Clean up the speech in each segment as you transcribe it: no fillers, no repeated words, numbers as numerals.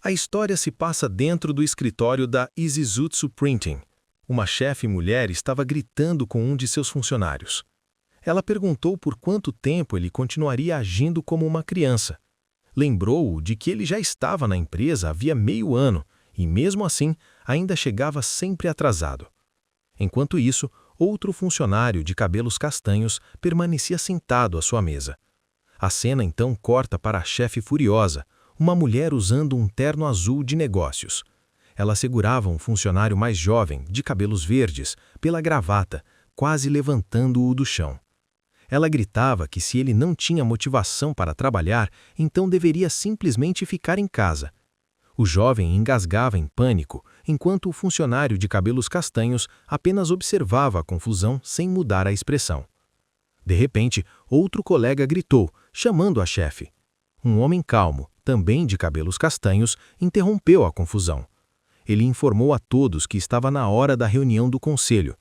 A história se passa dentro do escritório da Izizutsu Printing. Uma chefe mulher estava gritando com um de seus funcionários. Ela perguntou por quanto tempo ele continuaria agindo como uma criança. Lembrou-o de que ele já estava na empresa havia meio ano e, mesmo assim, ainda chegava sempre atrasado. Enquanto isso, outro funcionário de cabelos castanhos permanecia sentado à sua mesa. A cena então corta para a chefe furiosa, uma mulher usando um terno azul de negócios. Ela segurava um funcionário mais jovem, de cabelos verdes, pela gravata, quase levantando-o do chão. Ela gritava que se ele não tinha motivação para trabalhar, então deveria simplesmente ficar em casa. O jovem engasgava em pânico, enquanto o funcionário de cabelos castanhos apenas observava a confusão sem mudar a expressão. De repente, outro colega gritou, chamando a chefe. Um homem calmo, também de cabelos castanhos, interrompeu a confusão. Ele informou a todos que estava na hora da reunião do conselho.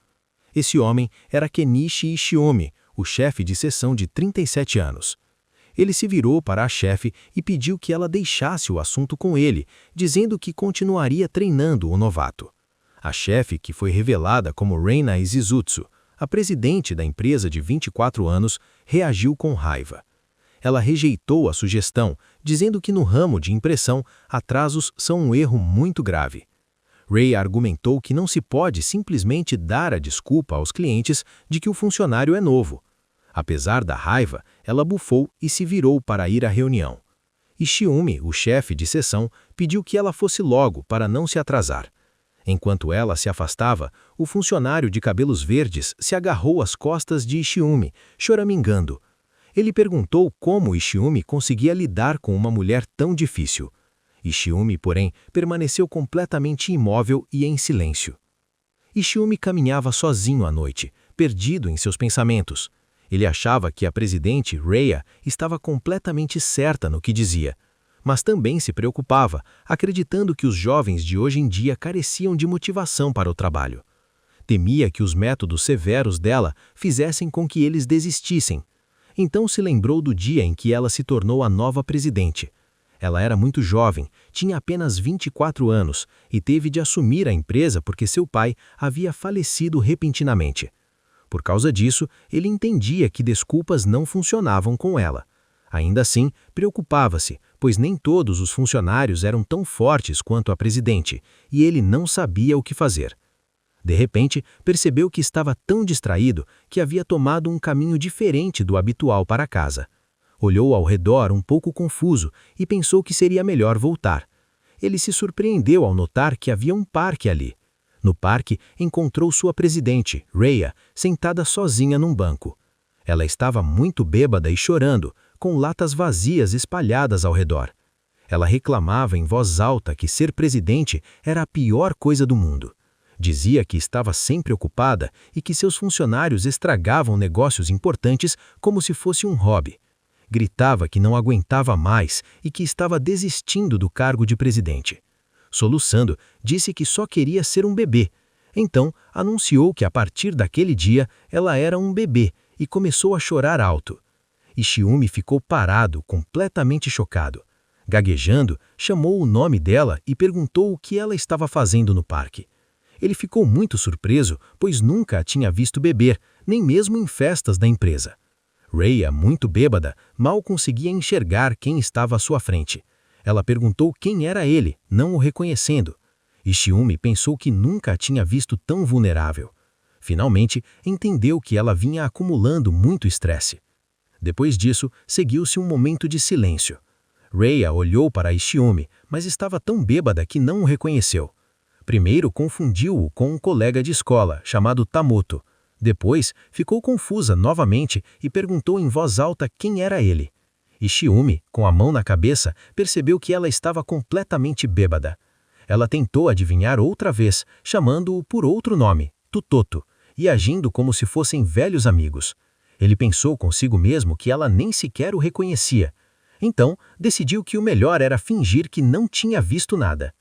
Esse homem era Kenichi Ishiomi, o chefe de seção de 37 anos. Ele se virou para a chefe e pediu que ela deixasse o assunto com ele, dizendo que continuaria treinando o novato. A chefe, que foi revelada como Reina Izizutsu, a presidente da empresa de 24 anos, reagiu com raiva. Ela rejeitou a sugestão, dizendo que no ramo de impressão, atrasos são um erro muito grave. Ray argumentou que não se pode simplesmente dar a desculpa aos clientes de que o funcionário é novo. Apesar da raiva, ela bufou e se virou para ir à reunião. Ishiomi, o chefe de seção, pediu que ela fosse logo para não se atrasar. Enquanto ela se afastava, o funcionário de cabelos verdes se agarrou às costas de Ishiomi, choramingando. Ele perguntou como Ishiomi conseguia lidar com uma mulher tão difícil. Ishiomi, porém, permaneceu completamente imóvel e em silêncio. Ishiomi caminhava sozinho à noite, perdido em seus pensamentos. Ele achava que a presidente, Rhea, estava completamente certa no que dizia, mas também se preocupava, acreditando que os jovens de hoje em dia careciam de motivação para o trabalho. Temia que os métodos severos dela fizessem com que eles desistissem. Então se lembrou do dia em que ela se tornou a nova presidente. Ela era muito jovem, tinha apenas 24 anos e teve de assumir a empresa porque seu pai havia falecido repentinamente. Por causa disso, ele entendia que desculpas não funcionavam com ela. Ainda assim, preocupava-se, pois nem todos os funcionários eram tão fortes quanto a presidente, e ele não sabia o que fazer. De repente, percebeu que estava tão distraído que havia tomado um caminho diferente do habitual para casa. Olhou ao redor um pouco confuso e pensou que seria melhor voltar. Ele se surpreendeu ao notar que havia um parque ali. No parque, encontrou sua presidente, Rhea, sentada sozinha num banco. Ela estava muito bêbada e chorando, com latas vazias espalhadas ao redor. Ela reclamava em voz alta que ser presidente era a pior coisa do mundo. Dizia que estava sempre ocupada e que seus funcionários estragavam negócios importantes como se fosse um hobby. Gritava que não aguentava mais e que estava desistindo do cargo de presidente. Soluçando, disse que só queria ser um bebê. Então, anunciou que a partir daquele dia ela era um bebê e começou a chorar alto. Ishiomi ficou parado, completamente chocado. Gaguejando, chamou o nome dela e perguntou o que ela estava fazendo no parque. Ele ficou muito surpreso, pois nunca a tinha visto beber, nem mesmo em festas da empresa. Rhea, muito bêbada, mal conseguia enxergar quem estava à sua frente. Ela perguntou quem era ele, não o reconhecendo. Ishiomi pensou que nunca a tinha visto tão vulnerável. Finalmente, entendeu que ela vinha acumulando muito estresse. Depois disso, seguiu-se um momento de silêncio. Rhea olhou para Ishiomi, mas estava tão bêbada que não o reconheceu. Primeiro confundiu-o com um colega de escola, chamado Tamoto. Depois, ficou confusa novamente e perguntou em voz alta quem era ele. Ishiomi, com a mão na cabeça, percebeu que ela estava completamente bêbada. Ela tentou adivinhar outra vez, chamando-o por outro nome, Tutoto, e agindo como se fossem velhos amigos. Ele pensou consigo mesmo que ela nem sequer o reconhecia. Então, decidiu que o melhor era fingir que não tinha visto nada.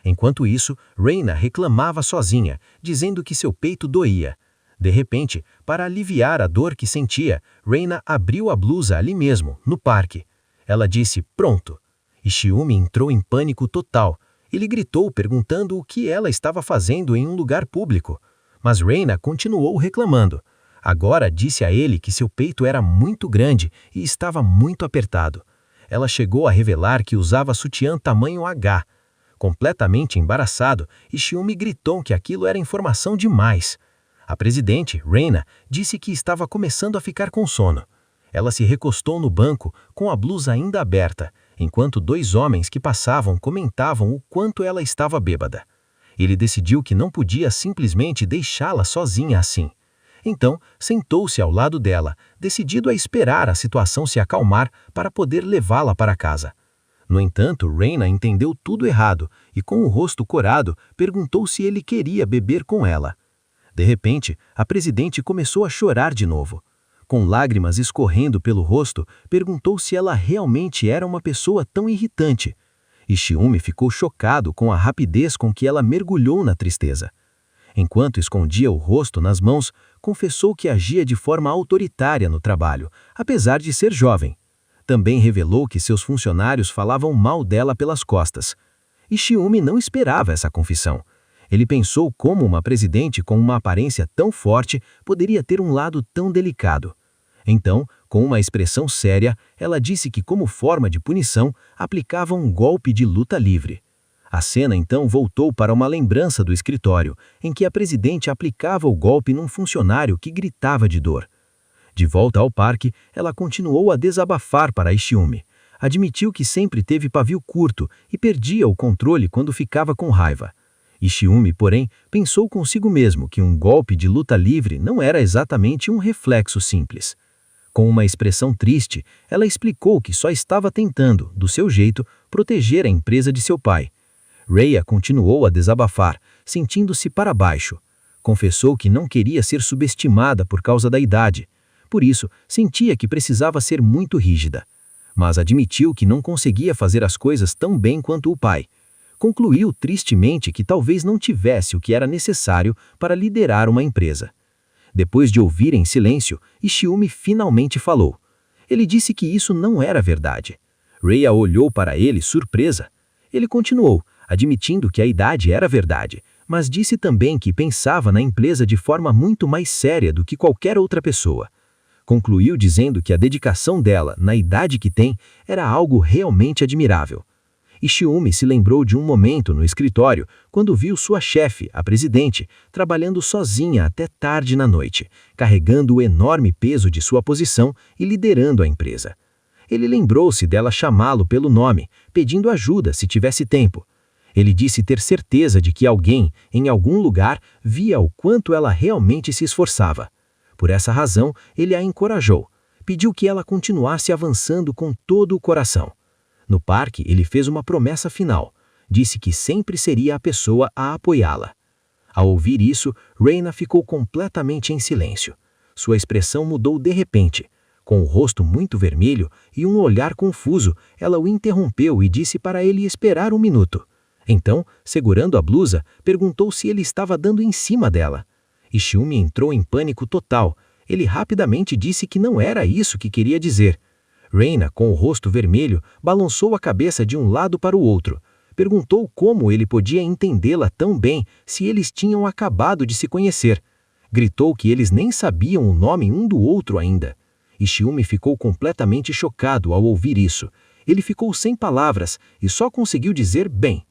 Enquanto isso, Reina reclamava sozinha, dizendo que seu peito doía. De repente, para aliviar a dor que sentia, Reina abriu a blusa ali mesmo, no parque. Ela disse, pronto. Ishiumi entrou em pânico total. Ele gritou perguntando o que ela estava fazendo em um lugar público. Mas Reina continuou reclamando. Agora disse a ele que seu peito era muito grande e estava muito apertado. Ela chegou a revelar que usava sutiã tamanho H. Completamente embaraçado, Ishiumi gritou que aquilo era informação demais. A presidente, Reina, disse que estava começando a ficar com sono. Ela se recostou no banco, com a blusa ainda aberta, enquanto dois homens que passavam comentavam o quanto ela estava bêbada. Ele decidiu que não podia simplesmente deixá-la sozinha assim. Então, sentou-se ao lado dela, decidido a esperar a situação se acalmar para poder levá-la para casa. No entanto, Reina entendeu tudo errado e, com o rosto corado, perguntou se ele queria beber com ela. De repente, a presidente começou a chorar de novo. Com lágrimas escorrendo pelo rosto, perguntou se ela realmente era uma pessoa tão irritante. Ishiumi ficou chocado com a rapidez com que ela mergulhou na tristeza. Enquanto escondia o rosto nas mãos, confessou que agia de forma autoritária no trabalho, apesar de ser jovem. Também revelou que seus funcionários falavam mal dela pelas costas. Ishiumi não esperava essa confissão. Ele pensou como uma presidente com uma aparência tão forte poderia ter um lado tão delicado. Então, com uma expressão séria, ela disse que, como forma de punição, aplicava um golpe de luta livre. A cena então voltou para uma lembrança do escritório, em que a presidente aplicava o golpe num funcionário que gritava de dor. De volta ao parque, ela continuou a desabafar para Ishiumi. Admitiu que sempre teve pavio curto e perdia o controle quando ficava com raiva. Ishiumi, porém, pensou consigo mesmo que um golpe de luta livre não era exatamente um reflexo simples. Com uma expressão triste, ela explicou que só estava tentando, do seu jeito, proteger a empresa de seu pai. Rhea continuou a desabafar, sentindo-se para baixo. Confessou que não queria ser subestimada por causa da idade. Por isso, sentia que precisava ser muito rígida. Mas admitiu que não conseguia fazer as coisas tão bem quanto o pai. Concluiu tristemente que talvez não tivesse o que era necessário para liderar uma empresa. Depois de ouvir em silêncio, Ishiumi finalmente falou. Ele disse que isso não era verdade. Rhea olhou para ele surpresa. Ele continuou, admitindo que a idade era verdade, mas disse também que pensava na empresa de forma muito mais séria do que qualquer outra pessoa. Concluiu dizendo que a dedicação dela, na idade que tem, era algo realmente admirável. Ishiumi se lembrou de um momento no escritório, quando viu sua chefe, a presidente, trabalhando sozinha até tarde na noite, carregando o enorme peso de sua posição e liderando a empresa. Ele lembrou-se dela chamá-lo pelo nome, pedindo ajuda se tivesse tempo. Ele disse ter certeza de que alguém, em algum lugar, via o quanto ela realmente se esforçava. Por essa razão, ele a encorajou. Pediu que ela continuasse avançando com todo o coração. No parque, ele fez uma promessa final. Disse que sempre seria a pessoa a apoiá-la. Ao ouvir isso, Reina ficou completamente em silêncio. Sua expressão mudou de repente. Com o rosto muito vermelho e um olhar confuso, ela o interrompeu e disse para ele esperar um minuto. Então, segurando a blusa, perguntou se ele estava dando em cima dela. Ishiumi entrou em pânico total. Ele rapidamente disse que não era isso que queria dizer. Reina, com o rosto vermelho, balançou a cabeça de um lado para o outro. Perguntou como ele podia entendê-la tão bem se eles tinham acabado de se conhecer. Gritou que eles nem sabiam o nome um do outro ainda. Ishiumi ficou completamente chocado ao ouvir isso. Ele ficou sem palavras e só conseguiu dizer bem.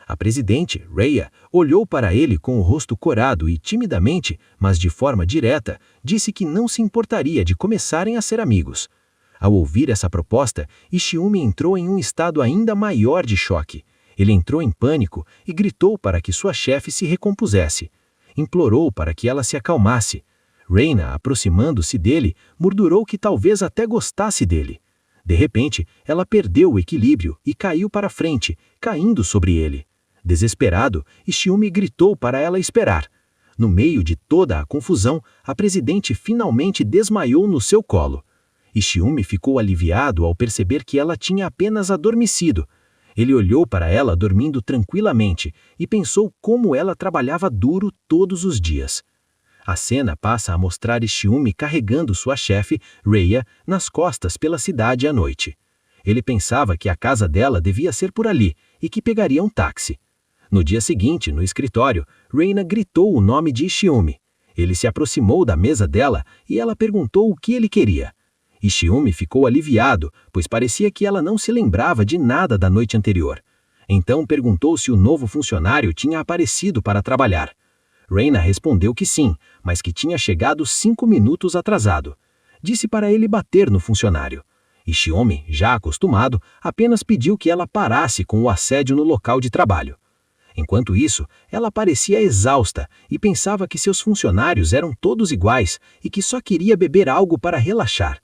A presidente, Rhea, olhou para ele com o rosto corado e timidamente, mas de forma direta, disse que não se importaria de começarem a ser amigos. Ao ouvir essa proposta, Ishiumi entrou em um estado ainda maior de choque. Ele entrou em pânico e gritou para que sua chefe se recompusesse. Implorou para que ela se acalmasse. Reina, aproximando-se dele, murmurou que talvez até gostasse dele. De repente, ela perdeu o equilíbrio e caiu para frente, caindo sobre ele. Desesperado, Ishiumi gritou para ela esperar. No meio de toda a confusão, a presidente finalmente desmaiou no seu colo. Ishiumi ficou aliviado ao perceber que ela tinha apenas adormecido. Ele olhou para ela dormindo tranquilamente e pensou como ela trabalhava duro todos os dias. A cena passa a mostrar Ishiumi carregando sua chefe, Rhea, nas costas pela cidade à noite. Ele pensava que a casa dela devia ser por ali e que pegaria um táxi. No dia seguinte, no escritório, Reina gritou o nome de Ishiumi. Ele se aproximou da mesa dela e ela perguntou o que ele queria. Ishiumi ficou aliviado, pois parecia que ela não se lembrava de nada da noite anterior. Então perguntou se o novo funcionário tinha aparecido para trabalhar. Reina respondeu que sim, mas que tinha chegado 5 minutos atrasado. Disse para ele bater no funcionário. Ishiumi, já acostumado, apenas pediu que ela parasse com o assédio no local de trabalho. Enquanto isso, ela parecia exausta e pensava que seus funcionários eram todos iguais e que só queria beber algo para relaxar.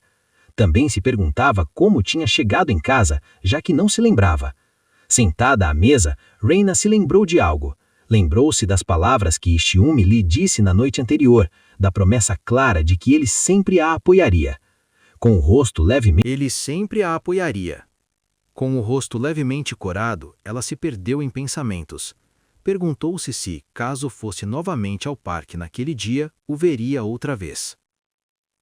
Também se perguntava como tinha chegado em casa, já que não se lembrava. Sentada à mesa, Reina se lembrou de algo. Lembrou-se das palavras que Ishiumi lhe disse na noite anterior, da promessa clara de que ele sempre a apoiaria. Com o rosto levemente... Ele sempre a apoiaria. Com o rosto levemente corado, ela se perdeu em pensamentos. Perguntou-se se, caso fosse novamente ao parque naquele dia, o veria outra vez.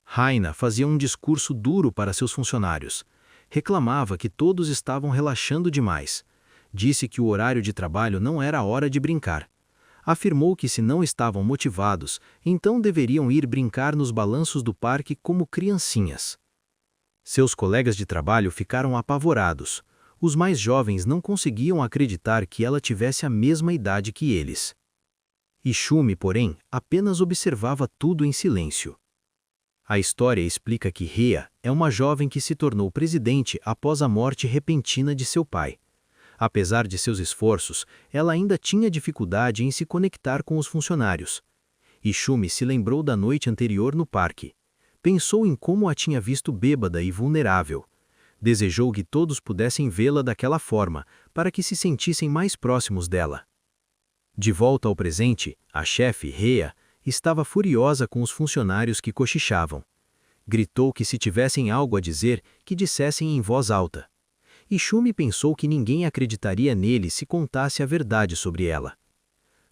Raina fazia um discurso duro para seus funcionários. Reclamava que todos estavam relaxando demais. Disse que o horário de trabalho não era a hora de brincar. Afirmou que se não estavam motivados, então deveriam ir brincar nos balanços do parque como criancinhas. Seus colegas de trabalho ficaram apavorados. Os mais jovens não conseguiam acreditar que ela tivesse a mesma idade que eles. Ishiumi, porém, apenas observava tudo em silêncio. A história explica que Rhea é uma jovem que se tornou presidente após a morte repentina de seu pai. Apesar de seus esforços, ela ainda tinha dificuldade em se conectar com os funcionários. Ishiumi se lembrou da noite anterior no parque. Pensou em como a tinha visto bêbada e vulnerável. Desejou que todos pudessem vê-la daquela forma, para que se sentissem mais próximos dela. De volta ao presente, a chefe, Rhea, estava furiosa com os funcionários que cochichavam. Gritou que se tivessem algo a dizer, que dissessem em voz alta. Ishiumi pensou que ninguém acreditaria nele se contasse a verdade sobre ela.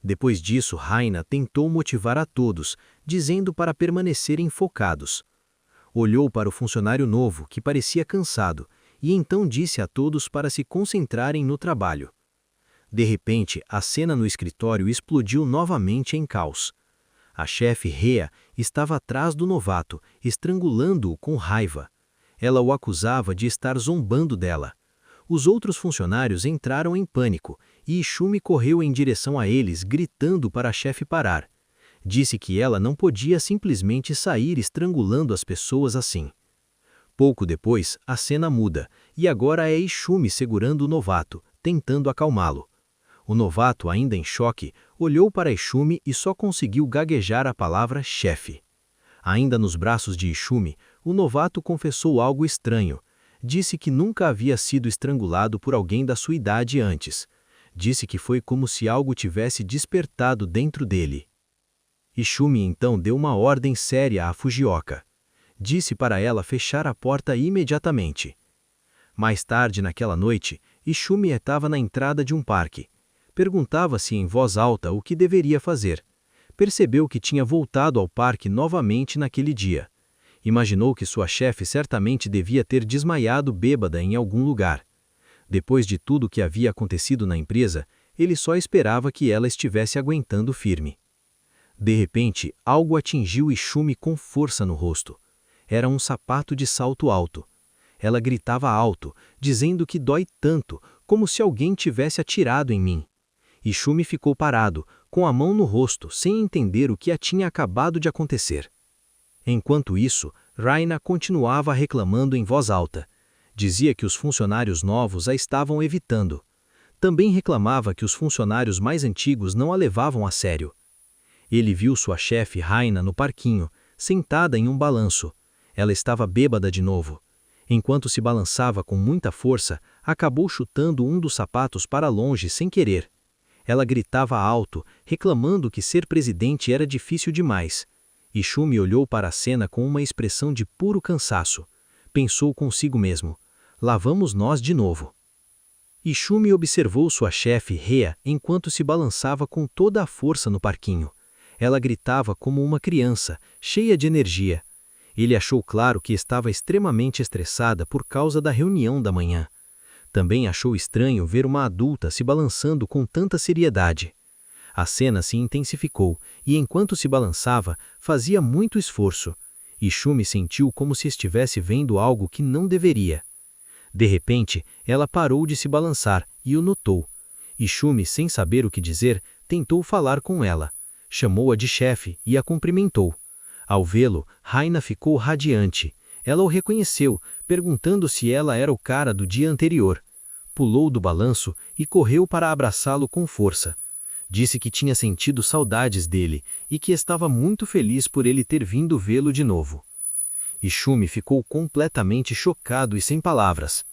Depois disso, Raina tentou motivar a todos, dizendo para permanecerem focados. Olhou para o funcionário novo, que parecia cansado, e então disse a todos para se concentrarem no trabalho. De repente, a cena no escritório explodiu novamente em caos. A chefe Rhea estava atrás do novato, estrangulando-o com raiva. Ela o acusava de estar zombando dela. Os outros funcionários entraram em pânico, e Ishiumi correu em direção a eles, gritando para a chefe parar. Disse que ela não podia simplesmente sair estrangulando as pessoas assim. Pouco depois, a cena muda, e agora é Ishiumi segurando o novato, tentando acalmá-lo. O novato, ainda em choque, olhou para Ishiumi e só conseguiu gaguejar a palavra chefe. Ainda nos braços de Ishiumi, o novato confessou algo estranho. Disse que nunca havia sido estrangulado por alguém da sua idade antes. Disse que foi como se algo tivesse despertado dentro dele. Ishiumi então deu uma ordem séria a Fujioka. Disse para ela fechar a porta imediatamente. Mais tarde naquela noite, Ishiumi estava na entrada de um parque. Perguntava-se em voz alta o que deveria fazer. Percebeu que tinha voltado ao parque novamente naquele dia. Imaginou que sua chefe certamente devia ter desmaiado bêbada em algum lugar. Depois de tudo o que havia acontecido na empresa, ele só esperava que ela estivesse aguentando firme. De repente, algo atingiu Ishiumi com força no rosto. Era um sapato de salto alto. Ela gritava alto, dizendo que dói tanto, como se alguém tivesse atirado em mim. Ishiumi ficou parado, com a mão no rosto, sem entender o que a tinha acabado de acontecer. Enquanto isso, Raina continuava reclamando em voz alta. Dizia que os funcionários novos a estavam evitando. Também reclamava que os funcionários mais antigos não a levavam a sério. Ele viu sua chefe Raina no parquinho, sentada em um balanço. Ela estava bêbada de novo. Enquanto se balançava com muita força, acabou chutando um dos sapatos para longe sem querer. Ela gritava alto, reclamando que ser presidente era difícil demais. Ishiumi olhou para a cena com uma expressão de puro cansaço. Pensou consigo mesmo: lá vamos nós de novo. Ishiumi observou sua chefe, Rhea, enquanto se balançava com toda a força no parquinho. Ela gritava como uma criança, cheia de energia. Ele achou claro que estava extremamente estressada por causa da reunião da manhã. Também achou estranho ver uma adulta se balançando com tanta seriedade. A cena se intensificou e, enquanto se balançava, fazia muito esforço. Ishumi sentiu como se estivesse vendo algo que não deveria. De repente, ela parou de se balançar e o notou. Ishumi, sem saber o que dizer, tentou falar com ela. Chamou-a de chefe e a cumprimentou. Ao vê-lo, Raina ficou radiante. Ela o reconheceu, perguntando se ela era o cara do dia anterior. Pulou do balanço e correu para abraçá-lo com força. Disse que tinha sentido saudades dele e que estava muito feliz por ele ter vindo vê-lo de novo. Ishumi ficou completamente chocado e sem palavras.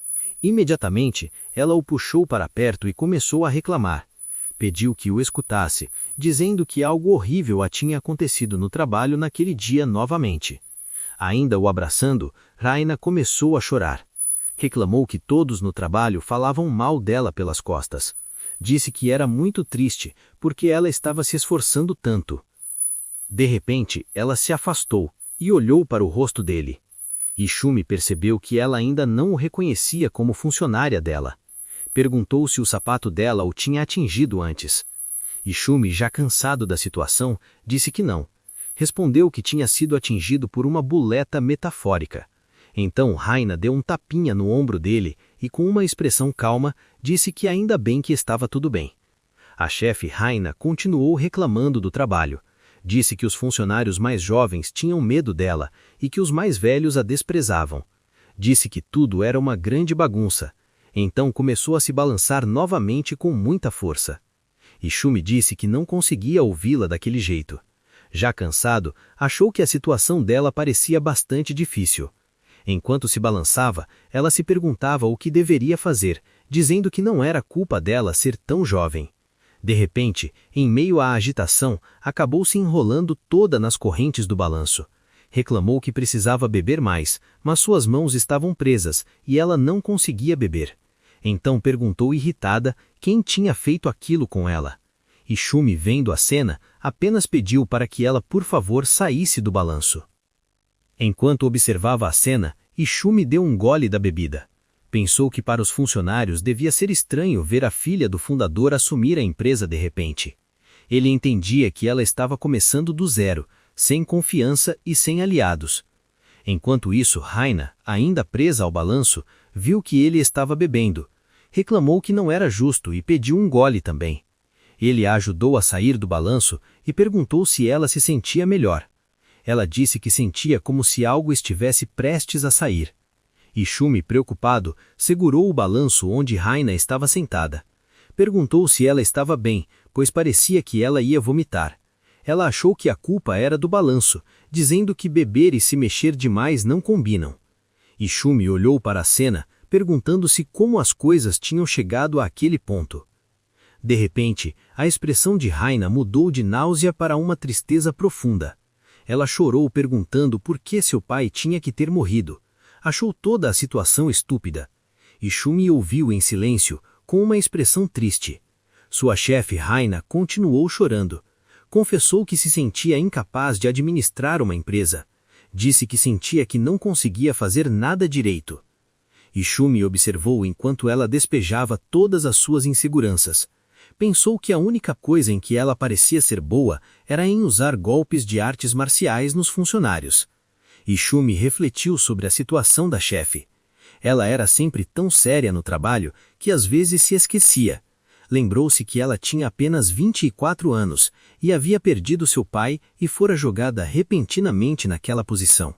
Imediatamente, ela o puxou para perto e começou a reclamar. Pediu que o escutasse, dizendo que algo horrível a tinha acontecido no trabalho naquele dia novamente. Ainda o abraçando, Raina começou a chorar. Reclamou que todos no trabalho falavam mal dela pelas costas. Disse que era muito triste, porque ela estava se esforçando tanto. De repente, ela se afastou e olhou para o rosto dele. Ishumi percebeu que ela ainda não o reconhecia como funcionária dela. Perguntou se o sapato dela o tinha atingido antes. Ishumi, já cansado da situação, disse que não. Respondeu que tinha sido atingido por uma buleta metafórica. Então Raina deu um tapinha no ombro dele e, com uma expressão calma, disse que ainda bem que estava tudo bem. A chefe Raina continuou reclamando do trabalho. Disse que os funcionários mais jovens tinham medo dela e que os mais velhos a desprezavam. Disse que tudo era uma grande bagunça. Então começou a se balançar novamente com muita força. Ishumi disse que não conseguia ouvi-la daquele jeito. Já cansado, achou que a situação dela parecia bastante difícil. Enquanto se balançava, ela se perguntava o que deveria fazer, dizendo que não era culpa dela ser tão jovem. De repente, em meio à agitação, acabou se enrolando toda nas correntes do balanço. Reclamou que precisava beber mais, mas suas mãos estavam presas e ela não conseguia beber. Então perguntou irritada quem tinha feito aquilo com ela. Ishumi, vendo a cena, apenas pediu para que ela por favor saísse do balanço. Enquanto observava a cena, Ishumi deu um gole da bebida. Pensou que para os funcionários devia ser estranho ver a filha do fundador assumir a empresa de repente. Ele entendia que ela estava começando do zero, sem confiança e sem aliados. Enquanto isso, Raina, ainda presa ao balanço, viu que ele estava bebendo. Reclamou que não era justo e pediu um gole também. Ele a ajudou a sair do balanço e perguntou se ela se sentia melhor. Ela disse que sentia como se algo estivesse prestes a sair. Ishumi, preocupado, segurou o balanço onde Raina estava sentada. Perguntou se ela estava bem, pois parecia que ela ia vomitar. Ela achou que a culpa era do balanço, dizendo que beber e se mexer demais não combinam. Ishumi olhou para a cena, perguntando-se como as coisas tinham chegado àquele ponto. De repente, a expressão de Raina mudou de náusea para uma tristeza profunda. Ela chorou perguntando por que seu pai tinha que ter morrido. Achou toda a situação estúpida. Ishumi ouviu em silêncio, com uma expressão triste. Sua chefe Raina continuou chorando. Confessou que se sentia incapaz de administrar uma empresa. Disse que sentia que não conseguia fazer nada direito. Ishumi observou enquanto ela despejava todas as suas inseguranças. Pensou que a única coisa em que ela parecia ser boa era em usar golpes de artes marciais nos funcionários. Ishumi refletiu sobre a situação da chefe. Ela era sempre tão séria no trabalho que às vezes se esquecia. Lembrou-se que ela tinha apenas 24 anos e havia perdido seu pai e fora jogada repentinamente naquela posição.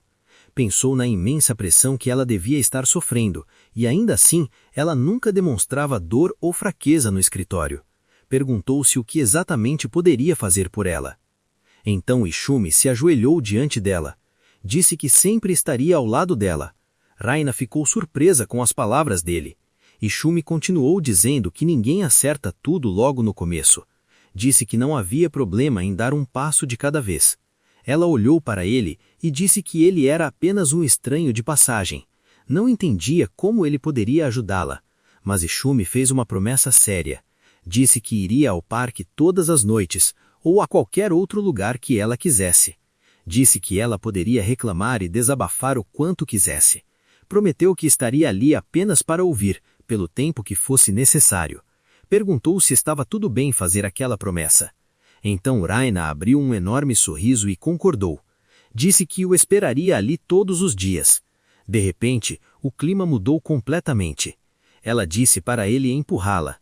Pensou na imensa pressão que ela devia estar sofrendo e ainda assim ela nunca demonstrava dor ou fraqueza no escritório. Perguntou-se o que exatamente poderia fazer por ela. Então Ishumi se ajoelhou diante dela. Disse que sempre estaria ao lado dela. Raina ficou surpresa com as palavras dele. Ishumi continuou dizendo que ninguém acerta tudo logo no começo. Disse que não havia problema em dar um passo de cada vez. Ela olhou para ele e disse que ele era apenas um estranho de passagem. Não entendia como ele poderia ajudá-la. Mas Ishumi fez uma promessa séria. Disse que iria ao parque todas as noites, ou a qualquer outro lugar que ela quisesse. Disse que ela poderia reclamar e desabafar o quanto quisesse. Prometeu que estaria ali apenas para ouvir, pelo tempo que fosse necessário. Perguntou se estava tudo bem fazer aquela promessa. Então Raina abriu um enorme sorriso e concordou. Disse que o esperaria ali todos os dias. De repente, o clima mudou completamente. Ela disse para ele empurrá-la.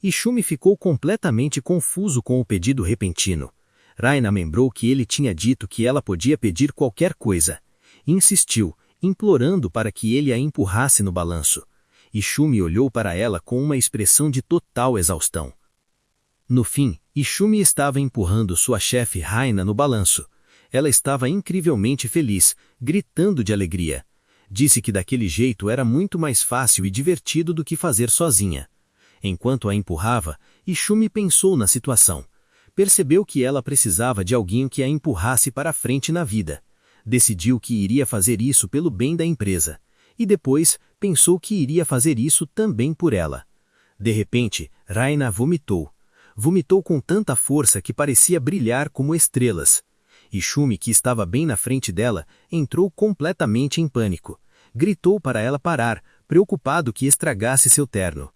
Ishumi ficou completamente confuso com o pedido repentino. Raina lembrou que ele tinha dito que ela podia pedir qualquer coisa. Insistiu, implorando para que ele a empurrasse no balanço. Ishumi olhou para ela com uma expressão de total exaustão. No fim, Ishumi estava empurrando sua chefe Raina no balanço. Ela estava incrivelmente feliz, gritando de alegria. Disse que daquele jeito era muito mais fácil e divertido do que fazer sozinha. Enquanto a empurrava, Ishumi pensou na situação. Percebeu que ela precisava de alguém que a empurrasse para a frente na vida. Decidiu que iria fazer isso pelo bem da empresa. E depois, pensou que iria fazer isso também por ela. De repente, Raina vomitou. Vomitou com tanta força que parecia brilhar como estrelas. Ishumi, que estava bem na frente dela, entrou completamente em pânico. Gritou para ela parar, preocupado que estragasse seu terno.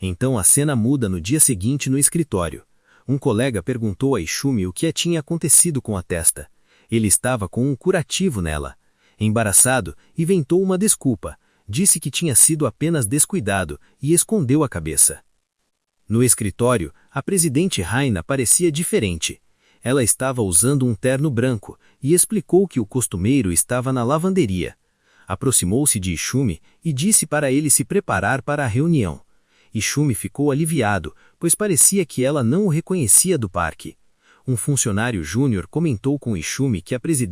Então a cena muda no dia seguinte no escritório. Um colega perguntou a Ishumi o que tinha acontecido com a testa. Ele estava com um curativo nela. Embaraçado, inventou uma desculpa. Disse que tinha sido apenas descuidado e escondeu a cabeça. No escritório, a presidente Raina parecia diferente. Ela estava usando um terno branco e explicou que o costumeiro estava na lavanderia. Aproximou-se de Ishumi e disse para ele se preparar para a reunião. Ishumi ficou aliviado, pois parecia que ela não o reconhecia do parque. Um funcionário júnior comentou com Ishumi que a presidente